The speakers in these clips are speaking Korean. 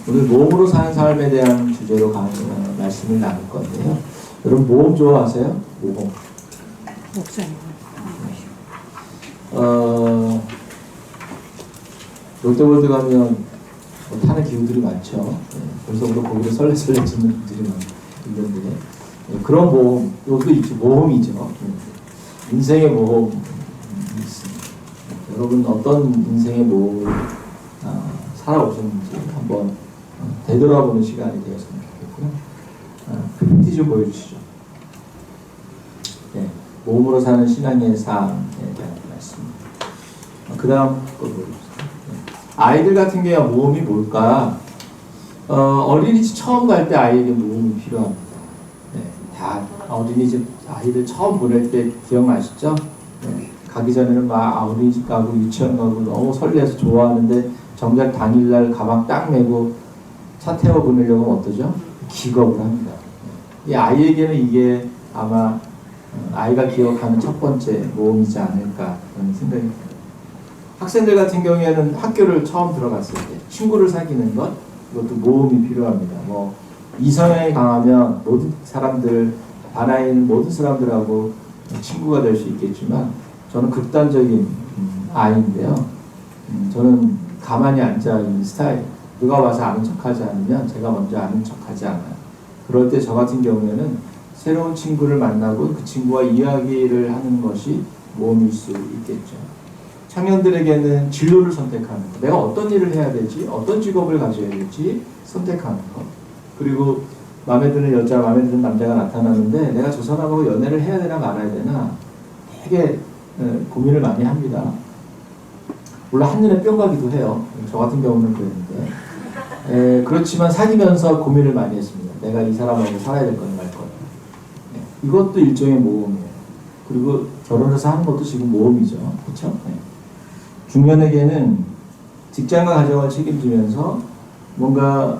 오늘 모험으로 사는 삶에 대한 주제로 말씀을 나눌 건데요. 여러분 모험 좋아하세요? 모험. 목사님. 롯데월드 가면 타는 기구들이 많죠. 네, 벌써부터 거기를 설레설레 짓는 분들이 있는데 그런 모험, 이것도 있죠. 모험이죠. 인생의 모험이 있습니다. 여러분 어떤 인생의 모험을 살아오셨는지 한번 되돌아보는 시간이 되었으면 좋겠고요. 그 PT 좀 보여주시죠. 네, 모험으로 사는 신앙의 삶에 대한 말씀입니다. 그 다음 거 보여주세요. 아이들 같은 경우 모험이 뭘까? 어린이집 처음 갈 때 아이에게 모험이 필요합니다. 네, 다 어린이집 아이들 처음 보낼 때 기억나시죠? 네, 가기 전에는 막 어린이집 가고 유치원 가고 너무 설레서 좋아하는데 정작 당일날 가방 딱 메고 차 태워 보내려고 하면 어떠죠? 기겁을 합니다. 이 아이에게는 이게 아마 아이가 기억하는 첫 번째 모험이지 않을까 그런 생각이 듭니다. 학생들 같은 경우에는 학교를 처음 들어갔을 때 친구를 사귀는 것, 이것도 모험이 필요합니다. 뭐 이성향이 강하면 모든 사람들, 반하에 있는 모든 사람들하고 친구가 될 수 있겠지만 저는 극단적인 아이인데요. 저는 가만히 앉아있는 스타일. 누가 와서 아는 척하지 않으면 제가 먼저 아는 척하지 않아요. 그럴 때 저 같은 경우에는 새로운 친구를 만나고 그 친구와 이야기를 하는 것이 모험일 수 있겠죠. 청년들에게는 진로를 선택하는 것, 내가 어떤 일을 해야 되지, 어떤 직업을 가져야 될지 선택하는 것, 그리고 마음에 드는 여자, 마음에 드는 남자가 나타나는데 내가 저 사람하고 연애를 해야 되나 말아야 되나 되게 고민을 많이 합니다. 물론 한눈에 뿅 가기도 해요. 저 같은 경우는 그랬는데 그렇지만 사귀면서 고민을 많이 했습니다. 내가 이 사람하고 살아야 될 거냐 말 거냐. 이것도 일종의 모험이에요. 그리고 결혼해서 하는 것도 지금 모험이죠. 그렇죠? 중년에게는 직장과 가정을 책임지면서 뭔가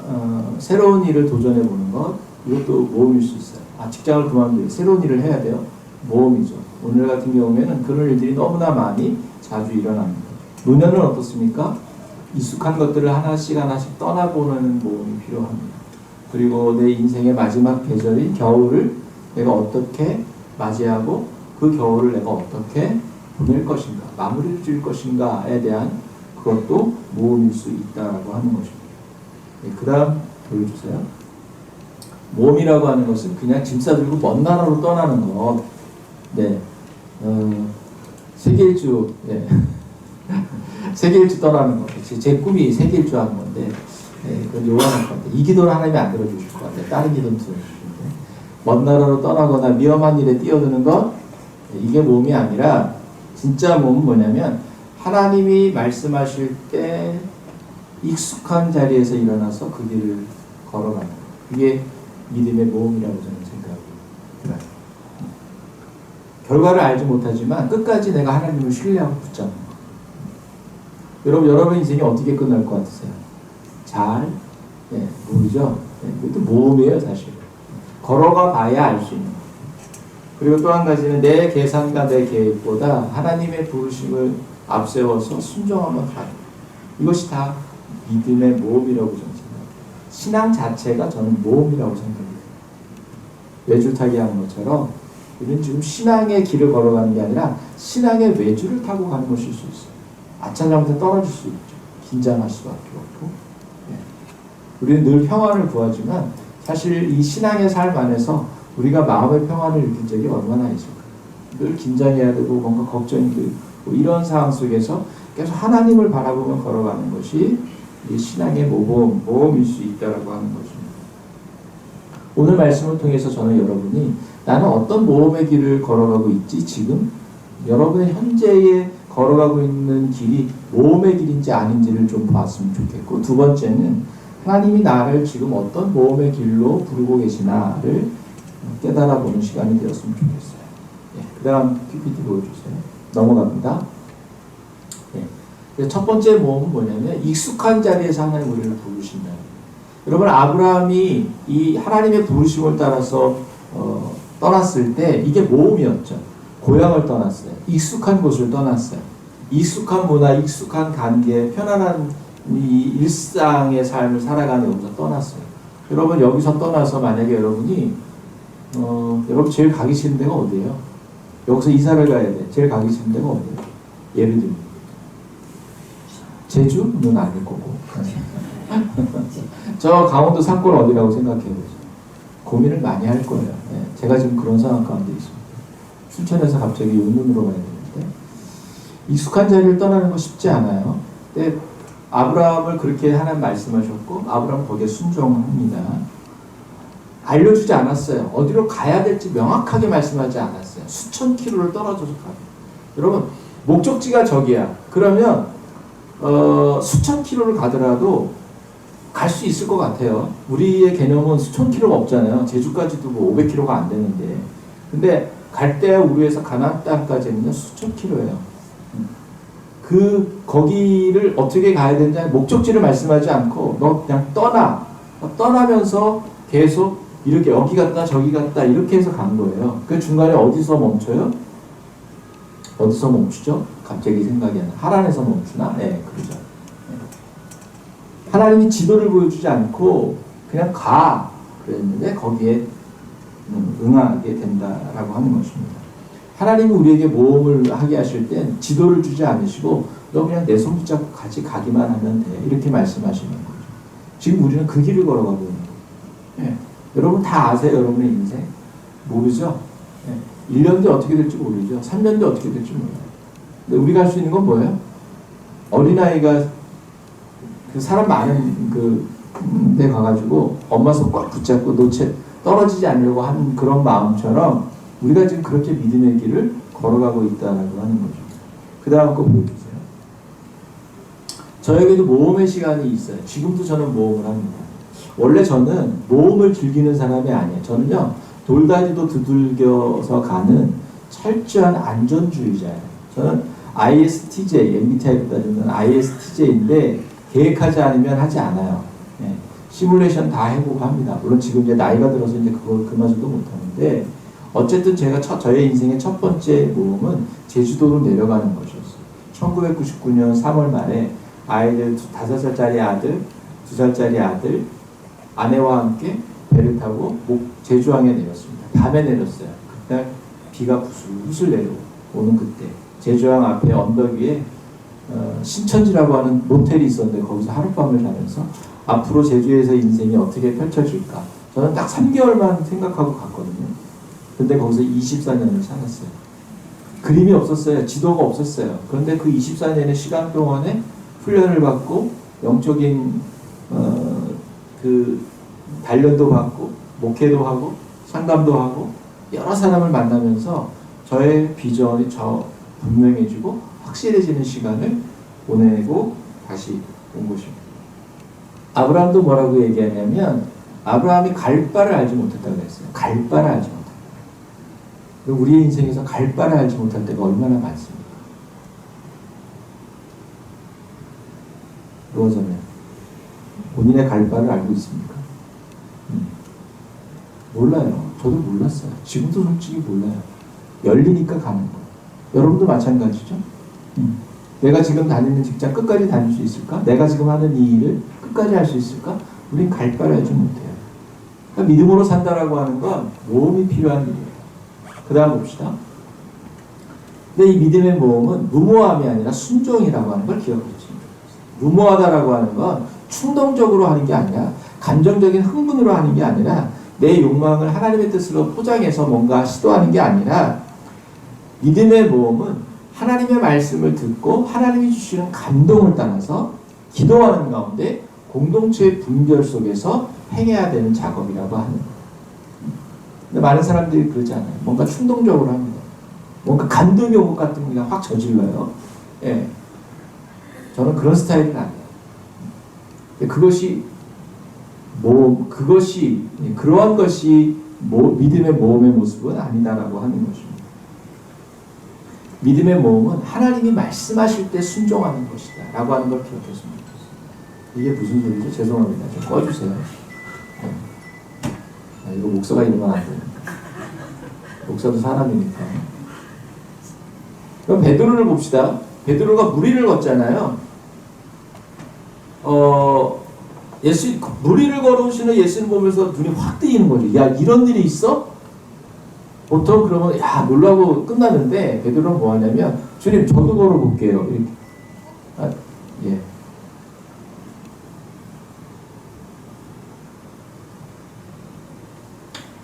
새로운 일을 도전해보는 것, 이것도 모험일 수 있어요. 직장을 그만두고 새로운 일을 해야 돼요. 모험이죠. 오늘 같은 경우에는 그런 일들이 너무나 많이 자주 일어납니다. 노년은 어떻습니까? 익숙한 것들을 하나씩 떠나보는 모험이 필요합니다. 그리고 내 인생의 마지막 계절인 겨울을 내가 어떻게 맞이하고 그 겨울을 내가 어떻게 보낼 것인가, 마무리를 지을 것인가에 대한 그것도 모험일 수 있다고 하는 것입니다. 네, 그 다음 보여주세요. 모험이라고 하는 것은 그냥 짐 싸들고 먼 나라로 떠나는 것. 네, 세계 일주, 네. 세계 일주 떠나는 것. 제 꿈이 세계 일주 하는 건데, 네, 그건 요한할 건데, 이 기도를 하나님이 안 들어주실 것 같아요. 다른 기도는 들어주시는데, 먼 나라로 떠나거나 위험한 일에 뛰어드는 것, 이게 모험이 아니라 진짜 모험은 뭐냐면 하나님이 말씀하실 때 익숙한 자리에서 일어나서 그 길을 걸어가는 것. 이게 믿음의 모험이라고 저는 생각이 들어요. 결과를 알지 못하지만 끝까지 내가 하나님을 신뢰하고 붙잡는 것. 여러분 인생이 어떻게 끝날 것 같으세요? 잘? 네, 모르죠? 네, 그것도 모험이에요 사실. 걸어가 봐야 알 수 있는 것. 그리고 또 한 가지는 내 계산과 내 계획보다 하나님의 부르심을 앞세워서 순종하면 가는 것. 이것이 다 믿음의 모험이라고 저는 생각합니다. 신앙 자체가 저는 모험이라고 생각합니다. 외줄타기 하는 것처럼 우리는 지금 신앙의 길을 걸어가는 게 아니라 신앙의 외줄을 타고 가는 것일 수 있어요. 아차장부터 떨어질 수 있죠. 긴장할 수밖에 없고. 네. 우리는 늘 평안을 구하지만 사실 이 신앙의 삶 안에서 우리가 마음의 평안을 느낀 적이 얼마나 있을까요? 늘 긴장해야 되고 뭔가 걱정이 되고 이런 상황 속에서 계속 하나님을 바라보며 걸어가는 것이 이 신앙의 모험일 수 있다고 하는 것입니다. 오늘 말씀을 통해서 저는 여러분이 나는 어떤 모험의 길을 걸어가고 있지 지금? 여러분의 현재에 걸어가고 있는 길이 모험의 길인지 아닌지를 좀 봤으면 좋겠고, 두 번째는 하나님이 나를 지금 어떤 모험의 길로 부르고 계시나를 깨달아보는 시간이 되었으면 좋겠어요. 네, 그 다음 PPT 보여주세요. 넘어갑니다. 네, 첫 번째 모험은 뭐냐면 익숙한 자리에서 하나님 우리를 부르신다. 여러분 아브라함이 이 하나님의 부르심을 따라서 떠났을 때 이게 모험이었죠. 고향을 떠났어요. 익숙한 곳을 떠났어요. 익숙한 문화, 익숙한 관계, 편안한 이 일상의 삶을 살아가는 여기서 떠났어요. 여러분 여기서 떠나서 만약에 여러분이 여러분 제일 가기 싫은 데가 어디예요? 여기서 이사를 가야 돼. 제일 가기 싫은 데가 어디예요? 예를 들면 제주는 아닐 거고 저 강원도 산골 어디라고 생각해보세요. 고민을 많이 할 거예요. 네, 제가 지금 그런 상황 가운데 있습니다. 춘천에서 갑자기 용문으로 가야 되는데 익숙한 자리를 떠나는 거 쉽지 않아요. 근데 아브라함을 그렇게 하나님 말씀하셨고 아브라함은 거기에 순종합니다. 알려주지 않았어요. 어디로 가야 될지 명확하게 말씀하지 않았어요. 수천 킬로를 떨어져서 가요. 여러분 목적지가 저기야. 그러면 수천 킬로를 가더라도 갈 수 있을 것 같아요. 우리의 개념은 수천 킬로가 없잖아요. 제주까지도 뭐 500킬로가 안 되는데. 근데 갈대아 우르에서 가나안 땅까지는요 수천 킬로예요. 거기를 어떻게 가야 되는지 목적지를 말씀하지 않고 너 그냥 떠나면서 계속 이렇게 여기 갔다 저기 갔다 이렇게 해서 간 거예요. 그 중간에 어디서 멈춰요? 어디서 멈추죠? 갑자기 생각이 안 나. 하란에서 멈추나? 네, 그러죠. 하나님이 지도를 보여주지 않고 그냥 가 그랬는데 거기에 응하게 된다라고 하는 것입니다. 하나님이 우리에게 모험을 하게 하실 땐 지도를 주지 않으시고 너 그냥 내 손 붙잡고 같이 가기만 하면 돼 이렇게 말씀하시는 거죠. 지금 우리는 그 길을 걸어가고 있는 거예요. 네. 여러분 다 아세요? 여러분의 인생? 모르죠? 네. 1년 뒤에 어떻게 될지 모르죠. 3년 뒤에 어떻게 될지 몰라요. 근데 우리가 할 수 있는 건 뭐예요? 어린아이가 그 사람 많은 데 가가지고 엄마 손 꽉 붙잡고 떨어지지 않으려고 하는 그런 마음처럼 우리가 지금 그렇게 믿음의 길을 걸어가고 있다라고 하는 거죠. 그 다음 거 보여주세요. 저에게도 모험의 시간이 있어요. 지금도 저는 모험을 합니다. 원래 저는 모험을 즐기는 사람이 아니에요. 저는요 돌다리도 두들겨서 가는 철저한 안전주의자예요. 저는 ISTJ, MBTI로 따지면 ISTJ인데 계획하지 않으면 하지 않아요. 네. 시뮬레이션 다 해보고 합니다. 물론 지금 이제 나이가 들어서 이제 그마저도 못하는데 어쨌든 제가 저의 인생의 첫 번째 모험은 제주도로 내려가는 것이었어요. 1999년 3월 말에 아이들 5살짜리 아들, 2살짜리 아들, 아내와 함께 배를 타고 제주항에 내렸습니다. 밤에 내렸어요. 그날 비가 부슬부슬 내려오는 그때 제주항 앞에 언덕 위에 신천지라고 하는 모텔이 있었는데 거기서 하룻밤을 자면서 앞으로 제주에서 인생이 어떻게 펼쳐질까 저는 딱 3개월만 생각하고 갔거든요. 근데 거기서 24년을 살았어요. 그림이 없었어요. 지도가 없었어요. 그런데 그 24년의 시간 동안에 훈련을 받고 영적인 그 단련도 받고 목회도 하고 상담도 하고 여러 사람을 만나면서 저의 비전이 분명해지고 확실해지는 시간을 보내고 다시 온 것입니다. 아브라함도 뭐라고 얘기하냐면 아브라함이 갈 바를 알지 못했다고 했어요. 갈 바를 알지 못했다. 우리의 인생에서 갈 바를 알지 못할 때가 얼마나 많습니까? 그러자면 본인의 갈 바를 알고 있습니까? 몰라요. 저도 몰랐어요. 지금도 솔직히 몰라요. 열리니까 가는 거예요. 여러분도 마찬가지죠? 내가 지금 다니는 직장 끝까지 다닐 수 있을까? 내가 지금 하는 이 일을 끝까지 할 수 있을까? 우린 갈 바를 알지 못해요. 그러니까 믿음으로 산다라고 하는 건 모험이 필요한 일이에요. 그 다음 봅시다. 근데 이 믿음의 모험은 무모함이 아니라 순종이라고 하는 걸 기억하시면 됩니다. 무모하다라고 하는 건 충동적으로 하는 게 아니라 감정적인 흥분으로 하는 게 아니라 내 욕망을 하나님의 뜻으로 포장해서 뭔가 시도하는 게 아니라 믿음의 모험은 하나님의 말씀을 듣고 하나님이 주시는 감동을 따라서 기도하는 가운데 공동체의 분별 속에서 행해야 되는 작업이라고 하는 거예요. 근데 많은 사람들이 그러지 않아요. 뭔가 충동적으로 합니다. 뭔가 감동이 온 것 같은 거 그냥 확 저질러요. 예. 저는 그런 스타일은 아니에요. 근데 그러한 것이 믿음의 모험의 모습은 아니다라고 하는 것입니다. 믿음의 모험은 하나님이 말씀하실 때 순종하는 것이다 라고 하는 걸 기억했으면 좋겠습니다. 이게 무슨 소리죠? 죄송합니다. 좀 꺼주세요. 네. 이거 목사가 이러면 안 됩니다. 목사도 사람이니까. 그럼 베드로를 봅시다. 베드로가 무리를 걷잖아요. 무리를 걸어오시는 예수님 보면서 눈이 확 뜨이는 거죠. 야, 이런 일이 있어? 보통 그러면 야, 놀라고 끝나는데 베드로는 뭐 하냐면 주님 저도 걸어볼게요. 이렇게. 아, 예.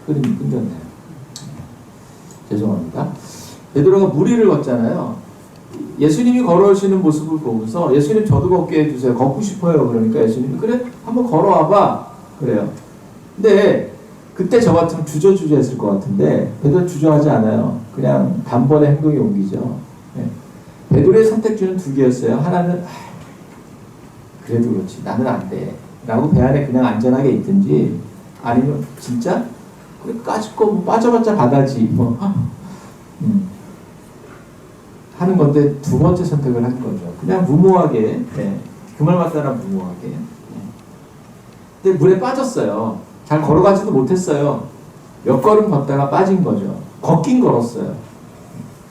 흐름이 끊겼네요. 죄송합니다. 베드로가 무리를 걷잖아요. 예수님이 걸어오시는 모습을 보면서 예수님 저도 걷게 해주세요. 걷고 싶어요. 그러니까 예수님이 그래 한번 걸어와봐. 그래요. 근데 그때 저 같으면 주저주저 했을 것 같은데 베드로 주저하지 않아요. 그냥 단번에 행동에 옮기죠. 네. 베드로의 선택지는 두 개였어요. 하나는 그래도 그렇지 나는 안 돼. 라고 배 안에 그냥 안전하게 있든지 아니면 진짜 그래 까짓 거 뭐 빠져봤자 바다지 뭐 하는 건데 두 번째 선택을 한 거죠. 그냥 무모하게 그 말 맞다라 무모하게 근데 물에 빠졌어요. 잘 걸어가지도 못했어요. 몇 걸음 걷다가 빠진 거죠. 걷긴 걸었어요.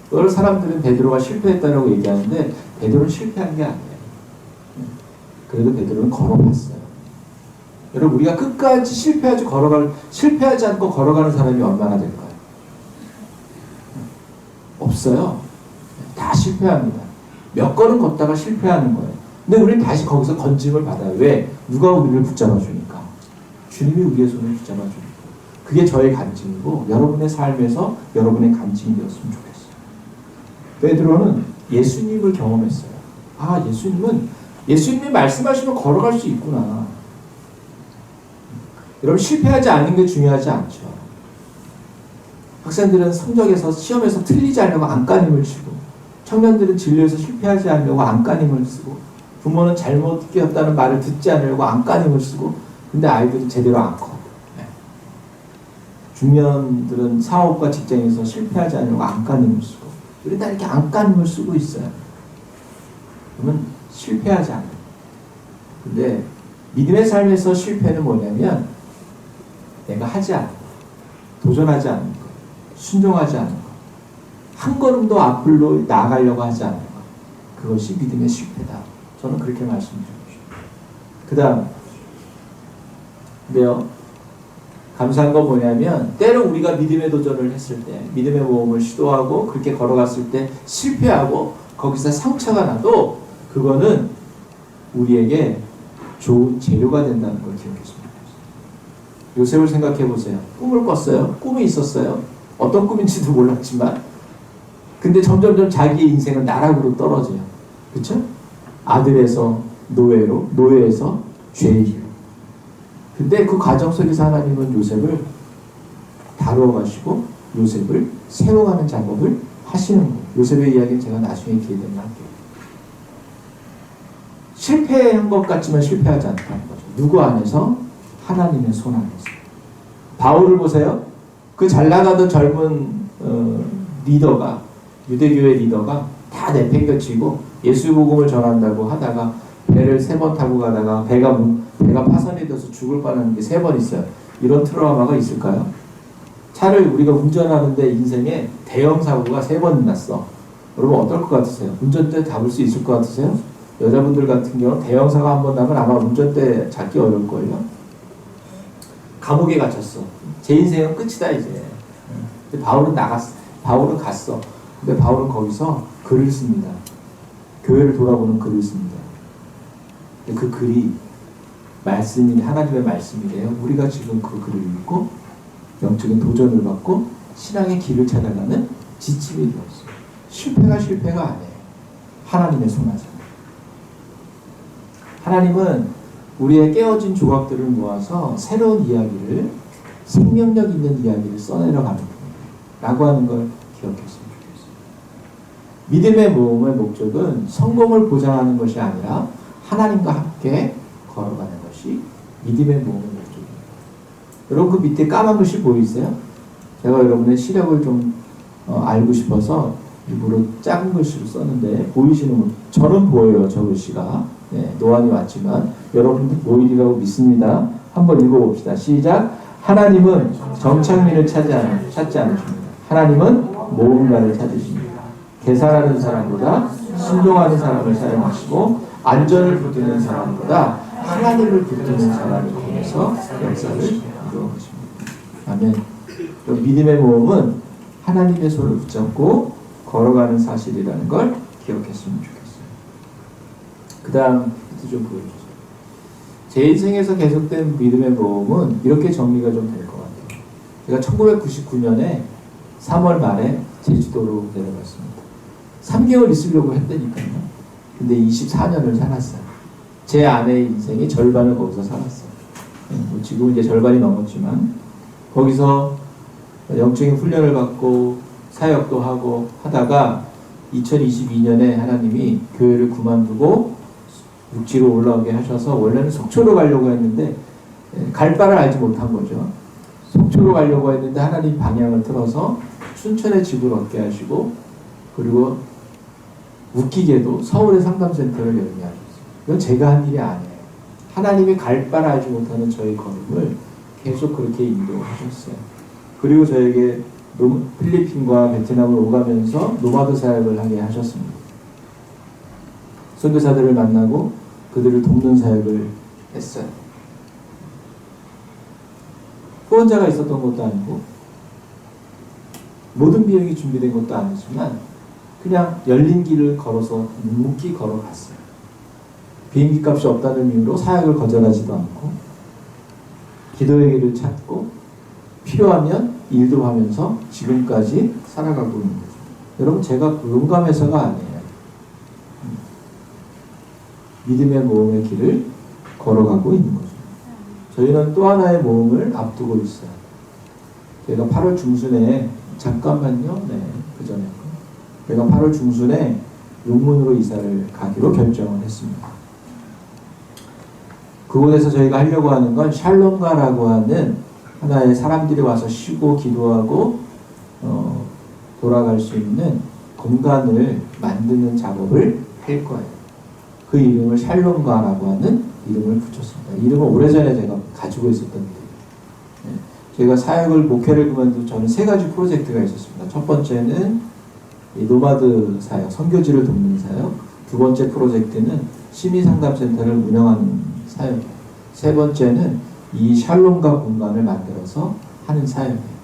그걸 사람들은 베드로가 실패했다라고 얘기하는데 베드로는 실패한 게 아니에요. 그래도 베드로는 걸어봤어요. 여러분 우리가 끝까지 실패하지 않고 걸어가는 사람이 얼마나 될까요? 없어요. 다 실패합니다. 몇 걸음 걷다가 실패하는 거예요. 근데 우리는 다시 거기서 건짐을 받아요. 왜? 누가 우리를 붙잡아 주니까. 주님이 우리의 손을 붙잡아 주니까. 그게 저의 간증이고 여러분의 삶에서 여러분의 간증이 되었으면 좋겠어요. 베드로는 예수님을 경험했어요. 아, 예수님이 말씀하시면 걸어갈 수 있구나. 여러분 실패하지 않는 게 중요하지 않죠. 학생들은 성적에서 시험에서 틀리지 않으려고 안간힘을 치고 청년들은 진로에서 실패하지 않으려고 안간힘을 쓰고 부모는 잘못 끼었다는 말을 듣지 않으려고 안간힘을 쓰고 근데 아이들은 제대로 안 커. 중년들은 사업과 직장에서 실패하지 않으려고 안간힘을 쓰고 우리 다 이렇게 안간힘을 쓰고 있어요. 그러면 실패하지 않아요. 근데 믿음의 삶에서 실패는 뭐냐면 내가 하지 않는 거, 도전하지 않는 거, 순종하지 않는 거, 한 걸음도 앞으로 나아가려고 하지 않는 거, 그것이 믿음의 실패다. 저는 그렇게 말씀드리고 싶어요. 그 다음, 근데요, 감사한 건 뭐냐면 때로 우리가 믿음의 도전을 했을 때, 믿음의 모험을 시도하고 그렇게 걸어갔을 때 실패하고 거기서 상처가 나도 그거는 우리에게 좋은 재료가 된다는 걸 기억했으면 좋겠어요. 요셉을 생각해 보세요. 꿈을 꿨어요. 꿈이 있었어요. 어떤 꿈인지도 몰랐지만 근데 점점점 자기의 인생은 나락으로 떨어져요. 그렇죠? 아들에서 노예로, 노예에서 죄인으로. 근데 그 과정 속에서 하나님은 요셉을 다루어 가시고 요셉을 세워가는 작업을 하시는 거예요. 요셉의 이야기는 제가 나중에 기회 되면 할게요. 실패한 것 같지만 실패하지 않다는 거죠. 누구 안에서? 하나님의 손 안에서. 바울을 보세요. 그 잘 나가던 젊은 리더가 유대교회 리더가 다 내팽겨치고 예수 복음을 전한다고 하다가 배를 3번 타고 가다가 배가 파손이 돼서 죽을 뻔한 게 3번 있어요. 이런 트라우마가 있을까요? 차를 우리가 운전하는데 인생에 대형 사고가 3번 났어. 여러분 어떨 것 같으세요? 운전대 잡을 수 있을 것 같으세요? 여자분들 같은 경우 대형 사고 한 번 나면 아마 운전대 잡기 어려울걸요? 감옥에 갇혔어. 제 인생은 끝이다 이제. 근데 바울은 나갔어. 바울은 갔어. 근데 바울은 거기서 글을 씁니다. 교회를 돌아보는 글을 씁니다. 근데 그 글이 말씀이 하나님의 말씀이래요. 우리가 지금 그 글을 읽고 영적인 도전을 받고 신앙의 길을 찾아가는 지침이 되었어요. 실패가 아니에요. 하나님의 손아잖아요. 하나님은 우리의 깨어진 조각들을 모아서 새로운 이야기를 생명력 있는 이야기를 써내려가는 거예요. 라고 하는 걸 기억했으면 좋겠어요. 믿음의 모험의 목적은 성공을 보장하는 것이 아니라 하나님과 함께 걸어가는 것이 믿음의 모험의 목적입니다. 여러분 그 밑에 까만 글씨 보이세요? 제가 여러분의 시력을 좀 알고 싶어서 일부러 작은 글씨로 썼는데 보이시는 분 저는 보여요. 저 글씨가 노안이 왔지만 여러분들 보이리라고 믿습니다. 한번 읽어봅시다. 시작. 하나님은 정착민을 찾지 않으십니다. 하나님은 모험가를 찾으십니다. 계산하는 사람보다 신용하는 사람을 사용하시고 안전을 붙드는 사람보다 하나님을 붙드는 사람을 통해서 역사를 이루어 것입니다. 아멘. 믿음의 모험은 하나님의 손을 붙잡고 걸어가는 사실이라는 걸 기억했으면 좋겠어요. 그 다음 좀 보여주세요. 제 인생에서 계속된 믿음의 모험은 이렇게 정리가 좀 될 것 같아요. 제가 1999년에 3월 말에 제주도로 내려갔습니다. 3개월 있으려고 했다니까요. 근데 24년을 살았어요. 제 아내의 인생의 절반을 거기서 살았어요. 지금 이제 절반이 넘었지만 거기서 영적인 훈련을 받고 사역도 하고 하다가 2022년에 하나님이 교회를 그만두고 육지로 올라오게 하셔서 원래는 속초로 가려고 했는데 갈 바를 알지 못한 거죠. 속초로 가려고 했는데 하나님 방향을 틀어서 춘천에 집을 얻게 하시고 그리고 웃기게도 서울에 상담센터를 열게 하셨어요. 이건 제가 한 일이 아니에요. 하나님이 갈 바를 알지 못하는 저의 걸음을 계속 그렇게 인도하셨어요. 그리고 저에게 필리핀과 베트남을 오가면서 노마드 사역을 하게 하셨습니다. 선교사들을 만나고 그들을 돕는 사역을 했어요. 후원자가 있었던 것도 아니고 모든 비용이 준비된 것도 아니지만 그냥 열린 길을 걸어서 묵묵히 걸어갔어요. 비행기 값이 없다는 이유로 사역을 거절하지도 않고 기도의 길을 찾고 필요하면 일도 하면서 지금까지 살아가고 있는 거죠. 여러분 제가 용감해서가 아니에요. 믿음의 모험의 길을 걸어가고 있는 거죠. 저희는 또 하나의 모험을 앞두고 있어요. 제가 8월 중순에 잠깐만요. 네, 그 전에 제가 8월 중순에 용문으로 이사를 가기로 결정을 했습니다. 그곳에서 저희가 하려고 하는 건 샬롬가라고 하는 하나의 사람들이 와서 쉬고 기도하고 돌아갈 수 있는 공간을 만드는 작업을 할 거예요. 그 이름을 샬롬가라고 하는 이름을 붙였습니다. 이름은 오래전에 제가 가지고 있었던 이름이에요. 제가 사역을 목회를 그만두고 저는 3가지 프로젝트가 있었습니다. 첫 번째는 이 노마드 사역, 선교지를 돕는 사역. 두 번째 프로젝트는 시민상담센터를 운영하는 사역이에요. 세 번째는 이 샬롬가 공간을 만들어서 하는 사역이에요.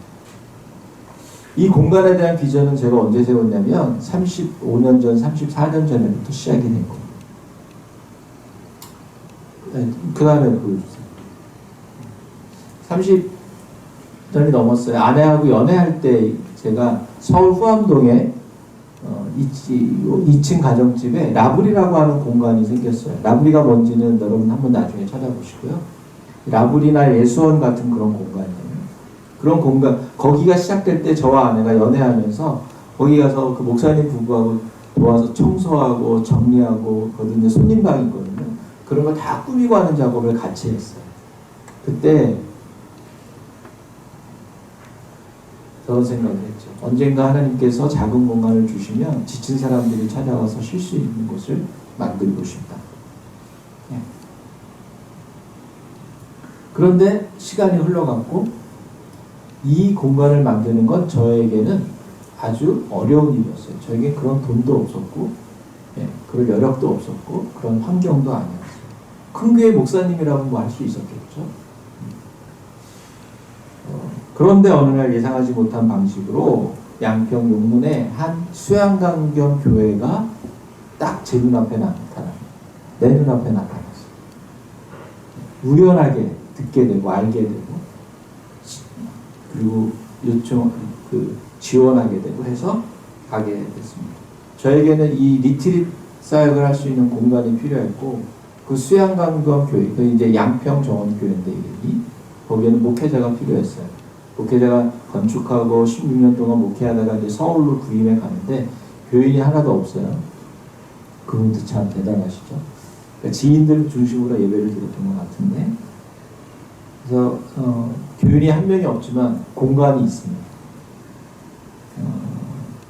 이 공간에 대한 비전은 제가 언제 세웠냐면 35년 전, 34년 전에부터 시작이 된 겁니다. 그 다음에 보여주세요. 30년이 넘었어요. 아내하고 연애할 때 제가 서울 후암동에 2층 가정집에 라브리라고 하는 공간이 생겼어요. 라브리가 뭔지는 여러분 한번 나중에 찾아보시고요. 라브리나 예수원 같은 그런 공간이에요. 그런 공간, 거기가 시작될 때 저와 아내가 연애하면서 거기 가서 그 목사님 부부하고 도와서 청소하고 정리하고 거기는 손님방이거든요. 그런 거 다 꾸미고 하는 작업을 같이 했어요. 그때 저런 생각을 했죠. 언젠가 하나님께서 작은 공간을 주시면 지친 사람들이 찾아와서 쉴 수 있는 곳을 만들고 싶다. 네. 그런데 시간이 흘러갔고 이 공간을 만드는 건 저에게는 아주 어려운 일이었어요. 저에게 그런 돈도 없었고 그럴 여력도 없었고 그런 환경도 아니었어요. 큰 교회 목사님이라면 뭐 할 수 있었겠죠. 그런데 어느 날 예상하지 못한 방식으로 양평 용문에 한 수양강 겸 교회가 딱 제 눈앞에 나타납니다. 내 눈앞에 나타났어요. 우연하게 듣게 되고 알게 되고 그리고 지원하게 되고 해서 가게 됐습니다. 저에게는 이 리트릿 사역을 할 수 있는 공간이 필요했고 그 수양강 겸 교회, 그 이제 양평 정원교회인데 거기에는 목회자가 필요했어요. 목회자가 건축하고 16년 동안 목회하다가 이제 서울로 부임해 가는데 교인이 하나도 없어요. 그분도 참 대단하시죠. 그러니까 지인들 중심으로 예배를 드렸던 것 같은데 그래서 교인이 한 명이 없지만 공간이 있습니다.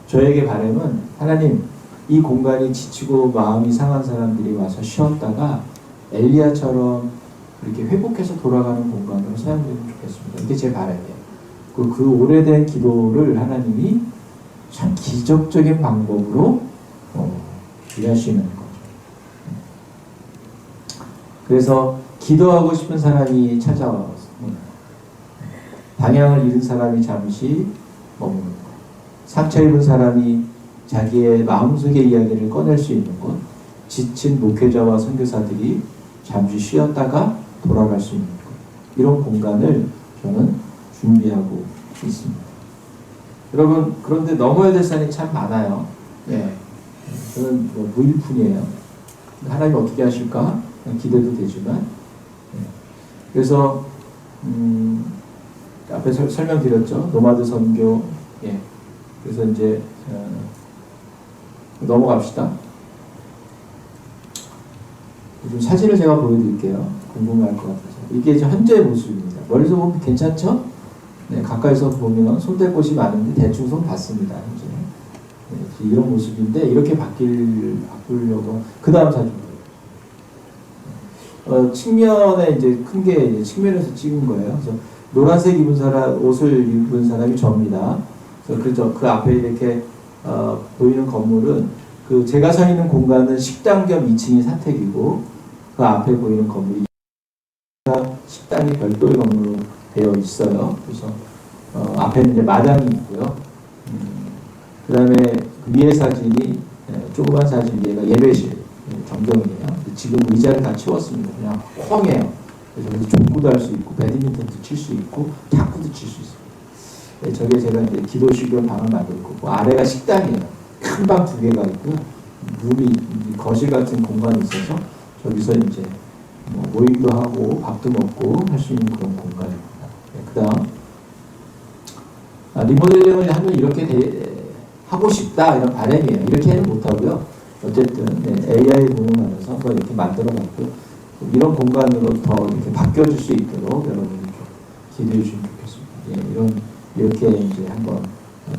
저에게 바람은 하나님 이 공간이 지치고 마음이 상한 사람들이 와서 쉬었다가 엘리야처럼 이렇게 회복해서 돌아가는 공간으로 사용되면 좋겠습니다. 이게 제 바람이에요. 그 오래된 기도를 하나님이 참 기적적인 방법으로 일하시는 거죠. 그래서 기도하고 싶은 사람이 찾아와서 방향을 잃은 사람이 잠시 머무는 것, 상처 입은 사람이 자기의 마음속의 이야기를 꺼낼 수 있는 곳, 지친 목회자와 선교사들이 잠시 쉬었다가 돌아갈 수 있는 곳, 이런 공간을 저는 준비하고 있습니다. 여러분, 그런데 넘어야 될 산이 참 많아요. 예, 저는 뭐 무일푼이에요. 하나님 어떻게 하실까 기대도 되지만, 예. 그래서 앞에 설명드렸죠. 노마드 선교. 예. 그래서 이제 넘어갑시다. 좀 사진을 제가 보여드릴게요. 궁금할 것 같아서. 이게 이제 현재의 모습입니다. 멀리서 보면 괜찮죠? 네, 가까이서 보면 손댈 곳이 많은데 대충 손 봤습니다. 현재. 네, 이런 모습인데 이렇게 바꾸려고 그 다음 사진. 측면에 이제 큰 게 측면에서 찍은 거예요. 그래서 노란색 입은 사람, 옷을 입은 사람이 저입니다. 그래서 그 앞에 이렇게 보이는 건물은 그 제가 서 있는 공간은 식당 겸 2층이 사택이고 그 앞에 보이는 건물이 식당이 별도의 건물로 되어 있어요. 그래서 앞에는 이제 마당이 있고요. 그 다음에 위에 사진이 조그만 사진, 얘가 예배실 정경이에요. 지금 의자를 다 치웠습니다. 그냥 쾅해요. 그래서 여기서 족구도 할 수 있고 배드민턴도 칠 수 있고 탁구도 칠 수 있습니다. 네, 저게 제가 이제 기도실용 방을 만들 거고 아래가 식당이에요. 큰 방 2개가 있고 룸이 거실 같은 공간이 있어서 저기서 이제 뭐 모임도 하고 밥도 먹고 할 수 있는 그런 공간입니다. 네, 그다음 리모델링을 하면 이렇게 하고 싶다 이런 바람이에요. 이렇게는 못하고요. 어쨌든 AI 공부하면서 한번 이렇게 만들어봤고 이런 공간으로 더 이렇게 바뀌어질 수 있도록 여러분이 좀 기대해 주시면 좋겠습니다. 이렇게 이제 한번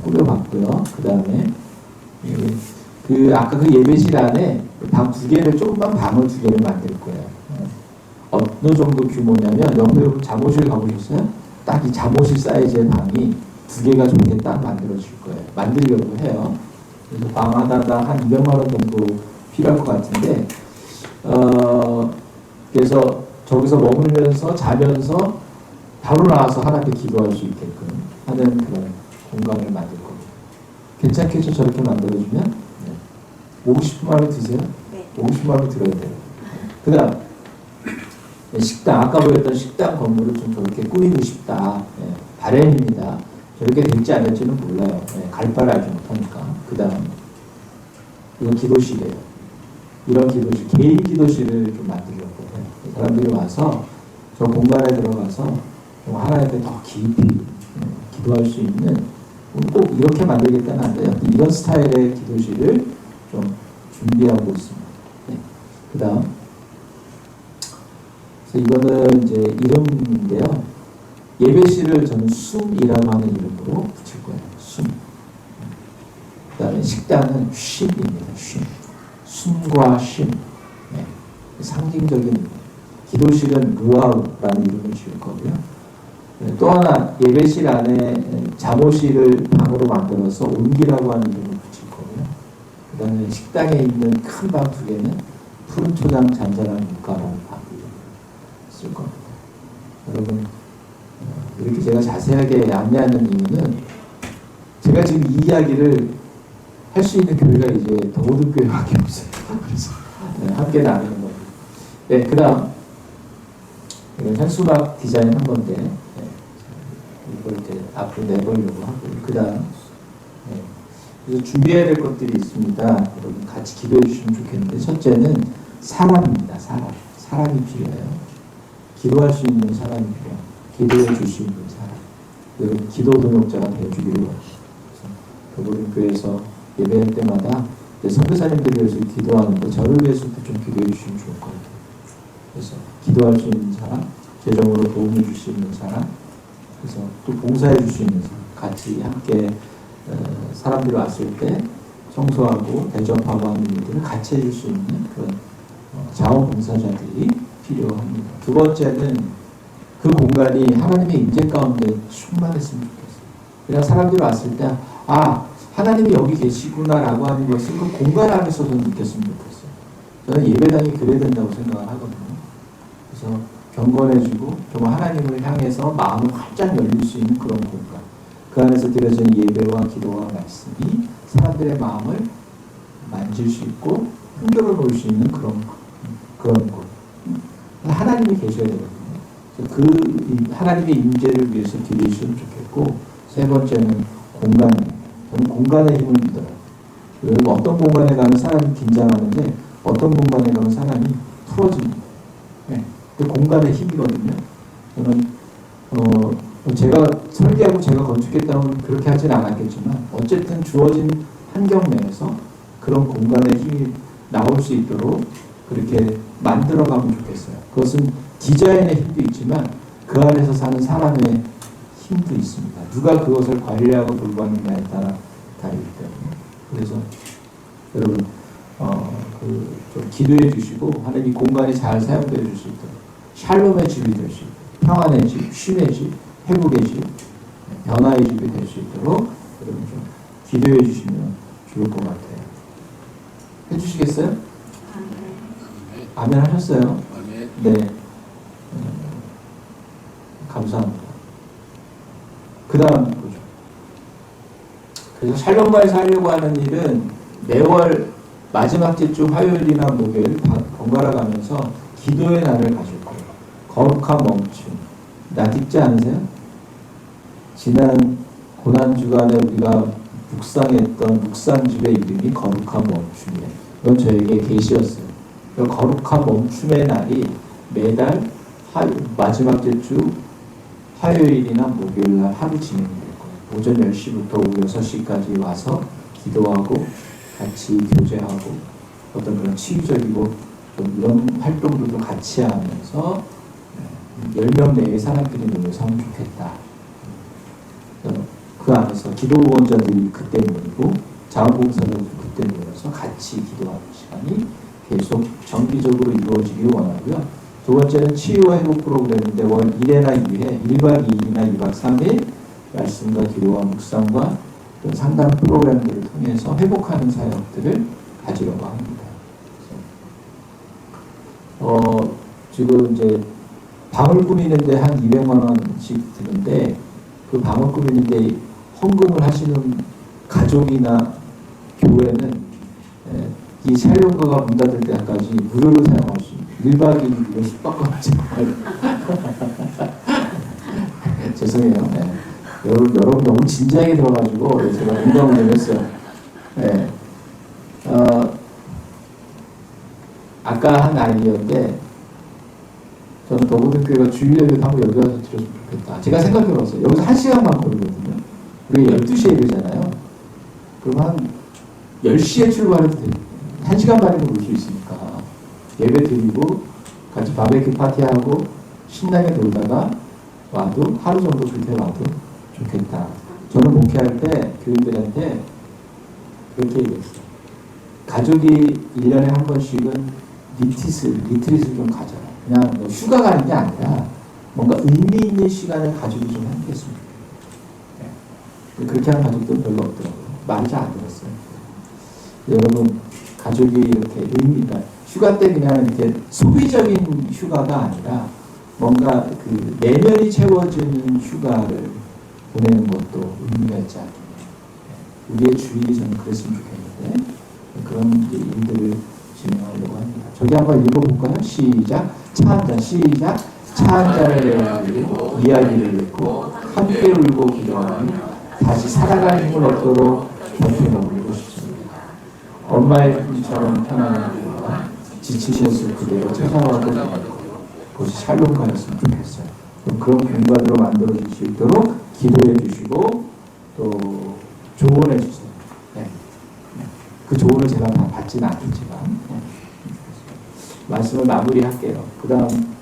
꾸며봤고요. 그 다음에 아까 그 예배실 안에 방 2개를 조금만 방을 2개를 만들 거예요. 어느 정도 규모냐면 여러분 잠옷실 가보셨어요? 딱 이 잠옷실 사이즈의 방이 2개가 좋게 딱 만들어질 거예요. 만들려고 해요. 그래서 방 하나당 한 200만 원 정도 필요할 것 같은데 그래서 저기서 머물면서 자면서 바로 나와서 하나님께 기도할 수 있게끔 하는 그런 공간을 만들 겁니다. 괜찮겠죠? 저렇게 만들어주면? 네. 50만 원 드세요? 네. 50만 원 들어야 돼요. 그 다음 식당, 아까 보였던 식당 건물을 좀 저렇게 꾸미고 싶다. 네. 바람입니다. 저렇게 될지 안 될지는 몰라요. 네. 갈 바를 알지 못하니까. 그 다음 이건 기도실이에요. 이런 기도실, 개인 기도실을 좀 만들려고 해요. 사람들이 와서 저 공간에 들어가서 하나님께 더 깊이 기도할 수 있는, 꼭 이렇게 만들겠다는 안 돼요. 이런 스타일의 기도실을 좀 준비하고 있습니다. 네. 그 다음 이거는 이제 이름인데요. 예배실을 저는 숨이라고 하는 이름으로 붙일 거예요. 숨. 그 다음에 식당은 쉼입니다. 쉼. 숨과 쉼. 네. 상징적인, 기도실은 루아우라는 이름을 지을 거고요. 네. 또 하나 예배실 안에 잠옷실을 방으로 만들어서 온기라고 하는 이름을 붙일 거고요. 그 다음에 식당에 있는 큰 방 2개는 푸른 초장 잔잔한 물가라는 방을 쓸 겁니다. 여러분 이렇게 제가 자세하게 안내하는 이유는 제가 지금 이 이야기를 할 수 있는 교회가 이제 더모든교회밖에 없어요. 그래서 함께 나누는 겁니다. 네, 그 다음 현수막 디자인 한 건데 이걸 이제 앞으로 내보려고 하고, 그 다음 그래서 준비해야 될 것들이 있습니다. 여러분 같이 기도해 주시면 좋겠는데, 첫째는 사람입니다. 사람이 필요해요. 기도할 수 있는 사람이 필요해요. 기도해 줄 수 있는 사람. 여러분 기도 동역자가 되어주기를 원합니다. 그래서 교회에서 예배할 때마다 선교사님들을 위해서 기도하는데 저를 위해서도 좀 기도해 주시면 좋을 것 같아요. 그래서 기도할 수 있는 사람, 재정으로 도움을 줄 수 있는 사람, 그래서 또 봉사해 줄 수 있는 사람, 같이 함께 사람들이 왔을 때 청소하고 대접하고 하는 일들을 같이 해줄 수 있는 그런 자원봉사자들이 필요합니다. 두 번째는 그 공간이 하나님의 임재 가운데 충만했으면 좋겠어요. 그냥 사람들이 왔을 때 하나님이 여기 계시구나라고 하는 것을 그 공간 안에서도 느꼈으면 좋겠어요. 저는 예배당이 그래야 된다고 생각을 하거든요. 그래서 경건해지고 정말 하나님을 향해서 마음을 활짝 열릴 수 있는 그런 공간. 그 안에서 드려지는 예배와 기도와 말씀이 사람들의 마음을 만질 수 있고 흔들어 놓을 수 있는 그런 곳. 하나님이 계셔야 되거든요. 그 하나님의 임재를 위해서 기도했으면 좋겠고, 세 번째는 공간입니다. 저는 공간의 힘을 믿어요. 여러분 어떤 공간에 가면 사람이 긴장하는데 어떤 공간에 가면 사람이 풀어집니다. 네. 그 공간의 힘이거든요. 저는 제가 설계하고 제가 건축했다면 그렇게 하진 않았겠지만 어쨌든 주어진 환경 내에서 그런 공간의 힘이 나올 수 있도록 그렇게 만들어가면 좋겠어요. 그것은 디자인의 힘도 있지만 그 안에서 사는 사람의 힘도 있습니다. 누가 그것을 관리하고 돌보느냐에 따라 다르기 때문에. 그래서 여러분 좀 기도해 주시고 하나님 공간이 잘 사용되어 줄 수 있도록 샬롬의 집이 될 수 있도록 평안의 집, 쉼의 집, 회복의 집, 변화의 집이 될 수 있도록 여러분 좀 기도해 주시면 좋을 것 같아요. 해주시겠어요? 아멘 하셨어요? 네. 감사합니다. 그 다음 보죠. 그래서 샬롬과에서 하려고 하는 일은 매월 마지막 주 화요일이나 목요일 번갈아 가면서 기도의 날을 가질 거예요. 거룩한 멈춤. 낯익지 않으세요? 지난 고난주간에 우리가 묵상했던 묵상집의 이름이 거룩한 멈춤이에요. 이건 저에게 계시였어요. 거룩한 멈춤의 날이 매달 마지막 주 화요일이나 목요일날 하루 진행될 거예요. 오전 10시부터 오후 6시까지 와서 기도하고 같이 교제하고 어떤 그런 치유적이고 좀 이런 활동들도 같이 하면서 10명 내의 사람들이 모여서 하면 좋겠다. 그 안에서 기도원자들이 그때 모이고 자원봉사자들도 그때 모여서 같이 기도하는 시간이 계속 정기적으로 이루어지길 원하고요. 두 번째는 치유와 회복 프로그램인데 월 1회나 2회, 1박 2일이나 2박 3일 말씀과 기도와 묵상과 상담 프로그램들을 통해서 회복하는 사역들을 가지려고 합니다. 지금 이제 방을 꾸미는데 한 200만 원씩 드는데 그 방을 꾸미는데 헌금을 하시는 가족이나 교회는 이 샬롬가가 문 닫을 때까지 무료로 사용할 수 있는 1박 2일 숙박권을 죄송해요. 네. 여러분 너무 진지하게 들어가지고 제가 공감을 좀 했어요. 네. 아까 한 아이디어인데 저는 더고등교회가 주일예배도 하고 여기 와서 드렸으면 좋겠다. 제가 생각해봤어요. 여기서 1시간만 걸리거든요. 우리 12시에 예배잖아요. 그럼 한 10시에 출발해도 돼요. 1시간 반이면 올 수 있으니까 예배 드리고 같이 바베큐 파티하고 신나게 놀다가 와도 하루 정도 그렇게 와도 좋겠다. 저는 목회할 때 교인들한테 그렇게 얘기했어요. 가족이 1년에 한 번씩은 리트릿을 좀 가져라. 그냥 뭐 휴가 가는 게 아니라 뭔가 의미 있는 시간을 가지고 좀 함께했으면 좋겠어요. 그렇게 하는 가족들은 별로 없더라고요. 말이 잘 안 들었어요. 여러분 가족이 이렇게 의미가 휴가 때 그냥 이렇게 소비적인 휴가가 아니라 뭔가 그 내면이 채워지는 휴가를 보내는 것도 의미가 있지 않겠냐. 우리의 주일이 저는 그랬으면 좋겠는데 그런 일들을 진행하려고 합니다. 저기 한번 읽어볼까요? 시작. 차 한잔 시작. 차 한잔을 내어드리고 이야기를 읽고 함께 울고 기도하니 다시 살아갈 힘을 얻도록 곁에 머물고 싶습니다. 엄마의 품처럼 편안한 기도가 지치셨을 그대로 찾아와도 그것이 샬롬가였으면 좋겠어요. 그런 공간으로 만들어질 수 있도록 기도해 주시고 또 조언해 주세요. 네. 그 조언을 제가 다 받지는 않겠지만 말씀을 마무리할게요. 그 다음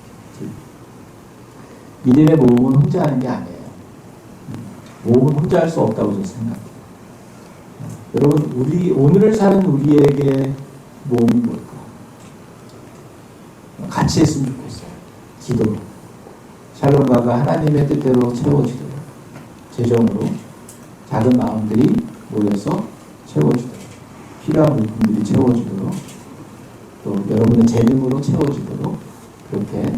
믿음의 모험은 혼자 하는 게 아니에요. 모험은 혼자 할 수 없다고 저는 생각해요. 여러분 오늘을 사는 우리에게 모험이 뭘까? 같이 했으면 좋겠어요. 기도. 샬롬가가 하나님의 뜻대로 채워지도록 재정으로 작은 마음들이 모여서 채워지도록 필요한 물품들이 채워지도록 또 여러분의 재능으로 채워지도록 그렇게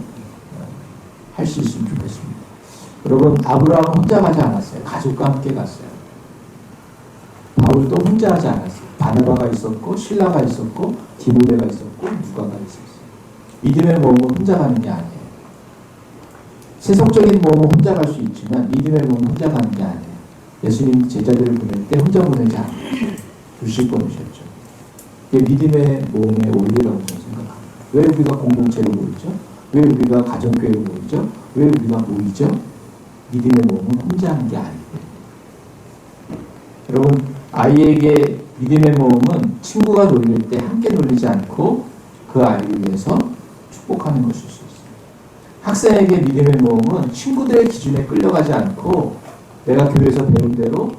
할 수 있으면 좋겠습니다. 여러분, 아브라함은 혼자 가지 않았어요. 가족과 함께 갔어요. 바울도 혼자 하지 않았어요. 바나바가 있었고, 실라가 있었고, 디모데가 있었고, 누가가 있었어요. 믿음의 모험은 혼자 가는 게 아니에요. 세속적인 모험은 혼자 갈 수 있지만 믿음의 모험은 혼자 가는 게 아니에요. 예수님 제자들을 보낼 때 혼자 보내지 않아요. 둘씩 보내셨죠. 이게 믿음의 모험의 원리라고 저는 생각합니다. 왜 우리가 공동체로 모이죠? 왜 우리가 가정교회로 모이죠? 왜 우리가 모이죠? 믿음의 모험은 혼자 하는 게 아니에요. 여러분, 아이에게 믿음의 모험은 친구가 놀릴 때 함께 놀리지 않고 그 아이를 위해서 축복하는 것일 수 있어요. 학생에게 믿음의 모험은 친구들의 기준에 끌려가지 않고 내가 교회에서 배운 대로,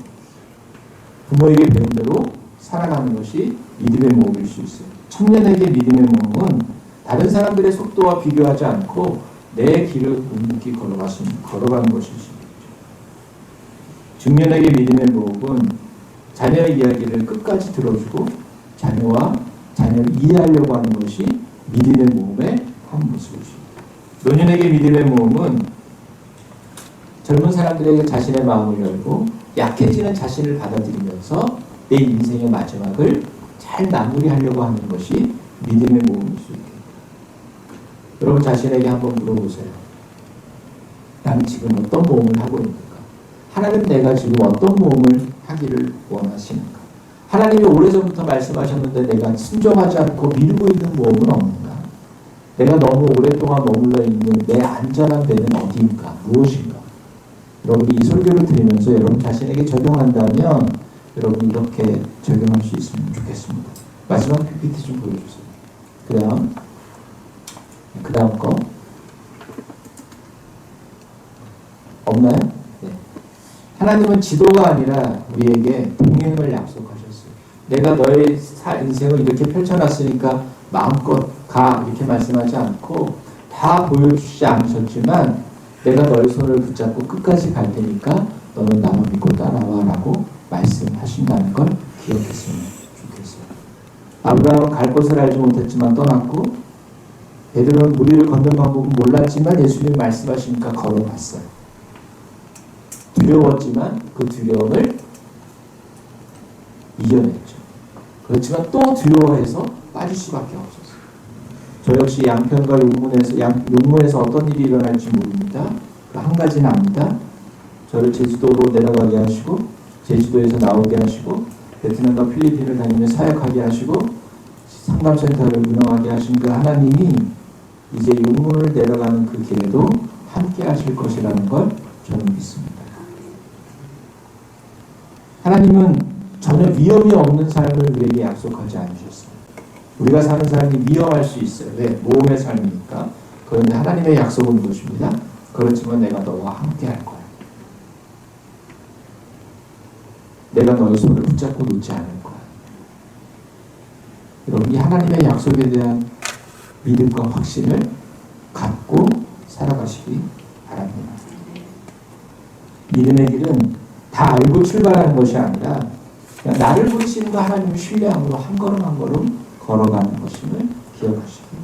부모에게 배운 대로 살아가는 것이 믿음의 모험일 수 있어요. 청년에게 믿음의 모험은 다른 사람들의 속도와 비교하지 않고 내 길을 묵묵히 걸어가는 것일 수 있죠. 중년에게 믿음의 모험은 자녀의 이야기를 끝까지 들어주고 자녀를 이해하려고 하는 것이 믿음의 모험의 한 모습이죠. 노년에게 믿음의 모험은 젊은 사람들에게 자신의 마음을 열고 약해지는 자신을 받아들이면서 내 인생의 마지막을 잘 마무리하려고 하는 것이 믿음의 모험일 수 있겠다. 여러분 자신에게 한번 물어보세요. 나는 지금 어떤 모험을 하고 있는가? 하나님 내가 지금 어떤 모험을 하기를 원하시는가? 하나님이 오래전부터 말씀하셨는데 내가 순종하지 않고 미루고 있는 모험은 없는가? 내가 너무 오랫동안 머물러 있는 내 안전한 데는 어디인가? 무엇인가? 여러분이 이 설교를 들으면서 여러분 자신에게 적용한다면 여러분이 이렇게 적용할 수 있으면 좋겠습니다. 마지막 PPT 좀 보여주세요. 그 다음 거 없나요? 네. 하나님은 지도가 아니라 우리에게 동행을 약속하셨어요. 내가 너의 인생을 이렇게 펼쳐놨으니까 마음껏 가 이렇게 말씀하지 않고 다 보여주시지 않으셨지만 내가 너의 손을 붙잡고 끝까지 갈 테니까 너는 나만 믿고 따라와 라고 말씀하신다는 걸 기억했으면 좋겠어요. 아브라함은 갈 곳을 알지 못했지만 떠났고 베드로는 무리를 걷는 방법은 몰랐지만 예수님이 말씀하시니까 걸어갔어요. 두려웠지만 그 두려움을 이겨냈죠. 그렇지만 또 두려워해서 빠질 수밖에 없었어요. 저 역시 양편과 용문에서 어떤 일이 일어날지 모릅니다. 그 한 가지는 압니다. 저를 제주도로 내려가게 하시고 제주도에서 나오게 하시고 베트남과 필리핀을 다니며 사역하게 하시고 상담센터를 운영하게 하신 그 하나님이 이제 용문을 내려가는 그 길에도 함께 하실 것이라는 걸 저는 믿습니다. 하나님은 전혀 위험이 없는 삶을 우리에게 약속하지 않으셨어요. 우리가 사는 삶이 위험할 수 있어요. 왜? 모험의 삶이니까. 그런데 하나님의 약속은 이것입니다. 그렇지만 내가 너와 함께 할 거야. 내가 너의 손을 붙잡고 놓지 않을 거야. 여러분, 이 하나님의 약속에 대한 믿음과 확신을 갖고 살아가시기 바랍니다. 믿음의 길은 다 알고 출발하는 것이 아니라 그냥 나를 부르시는 거 하나님을 신뢰함으로 한 걸음 한 걸음 걸어가는 것임을 기억하시기